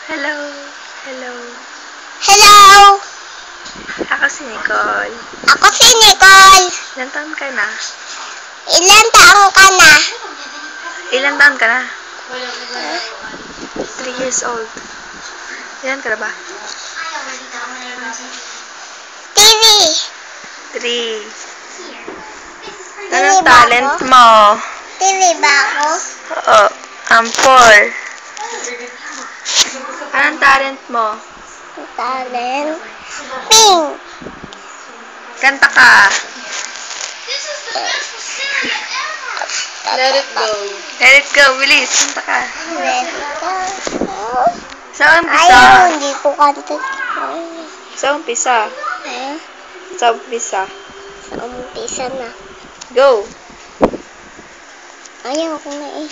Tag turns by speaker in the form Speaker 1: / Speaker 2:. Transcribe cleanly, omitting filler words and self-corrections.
Speaker 1: Hello. Hello.
Speaker 2: Hello!
Speaker 1: Ako si Nicole.
Speaker 2: Ako si Nicole.
Speaker 1: Ilan taon ka na?
Speaker 2: Ilan taong ka na?
Speaker 1: Ilan taon ka na? 3 years old. Ilan ka na ba?
Speaker 2: TV.
Speaker 1: 3. Anong talent mo?
Speaker 2: TV ba ako?
Speaker 1: Oo. 4. Anong talent mo?
Speaker 2: Talent. Pink.
Speaker 1: Kanta ka. Let it go. Let it go. Bilis. Kanta ka. Sa umpisa.
Speaker 2: Ayaw, hindi ko kanta.
Speaker 1: Sa umpisa. Sa umpisa.
Speaker 2: Sa umpisa na.
Speaker 1: Go.
Speaker 2: Ayaw ko na eh.